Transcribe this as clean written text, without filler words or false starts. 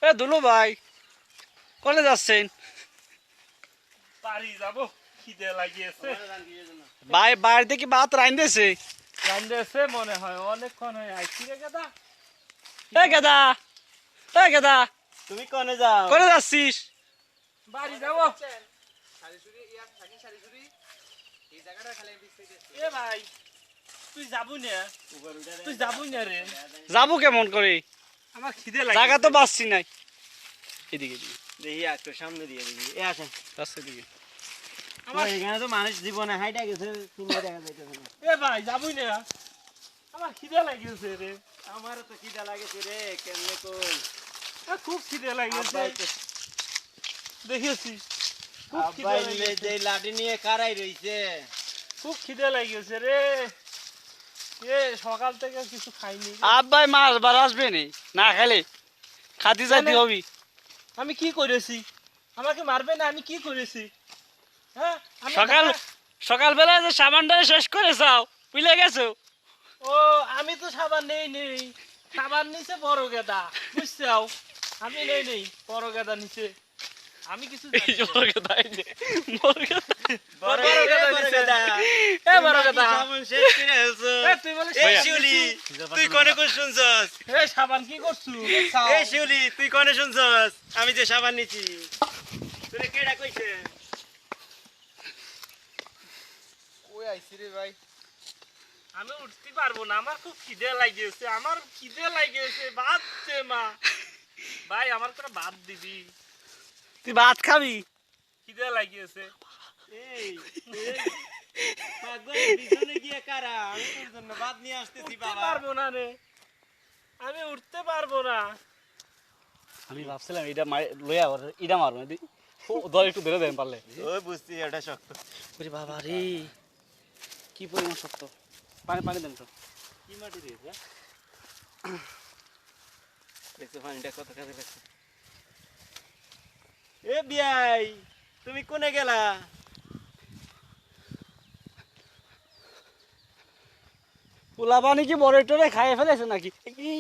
এ দুলু ভাই কোনে যাচ্ছেন? বাড়ি যাবো, খিদে লাগিয়েছে। ভাই বাড়িতে কি ভাত রাঁধতেছে? রান্দেছে মনে হয়, অনেকক্ষণ হয়ে আইছি রে গেদা। এ গেদা, এ গেদা, তুমি কোনে যাও? কোনে যাচ্ছিস? বাড়ি যাবো। এ ভাই তুই যাবো না, তুই যাবো না রে। যাবো কেমন করে? আমার খিদে জায়গা লাগে। তো পাচ্ছি নাই। এদিকে এদিকে দেখি একটু সামনে দিয়ে দেখি। এ আসেন। রাস্তা এদিকে। আমার এখানে তো মানুষ জীবনে হাইটা গেছে, চিন্তা দেখা যাইতেছে না। এ ভাই যাবো না, আমার খিদে লাগিয়েছে রে। আমারও তো খিদা লাগেছে রে, কেমনে কই? খুব খিদে লাগিয়েছে, আব্বাই তো দেখেছি। খুব খিদে আব্বাই লাগিয়েছে, যে লাঠি নিয়ে কারাই রইছে। খুব খিদে লাগিয়েছে রে। এ সকাল থেকে কিছু খাইনি। আব্বাই মাছ বার আসবে নি না খেলে খাতি যাইতে হবি। আমি কি করেছি? আমাকে মারবে না, আমি কি করেছি? হ্যাঁ আমি সকাল সকালবেলা যে সাবানটা শেষ করে যাও বুঝলে গেছো? ও আমি তো সাবান নেই সাবান নিচে বড় গেদা, বুঝছো? আমি নেই বড় গেদা নিচে। আমি কিছু জানি না। বড় গেদা এই যে, বড় গেদা। বড় বড় গেদা, গেদা বড় দিছে। গেদা। এ বড় গেদা, সাবান শেষ করে আলছো। এ তুই বলে এই সাবান শিউলি, দিছু? তুই কোনে কোন শুনছস? এ সাবান কি করছু? এই শিউলি, তুই কোনে শুনছস? আমি যে সাবান নিছি। তোরে কেডা কইছে? কই আইছি রে ভাই? আমি উঠতে পারবো না, আমার খুব খিদে লাগিয়েছে, আমার খিদে লাগিয়েছে। ভাত দে মা, ভাই আমার করে ভাত দিবি, তুই ভাত খাবি? খিদে লাগিয়েছে। এই পাগল বিছানে গিয়ে কারা? আমি তোর জন্য ভাত নিয়ে আসতেছি উঠতে বাবা। পারবো না রে, আমি উঠতে পারবো না। আমি ভাবছিলাম এটা লইয়া ইটা মারবো দল একটু ধরে দেন পারলে। ওই বুঝছি এটা শক্ত। ওরে বাবা রে কি পরিমাণ শক্ত। পানি পানি দেন তো। কি মাটি দিয়েছে? দেখছো পানিটা কত কাজে লাগছে। এ বিয়াই, তুমি কোনে গেলা? পোলা পানি কি বড় একটু খাইয়ে ফেলেছে নাকি? এই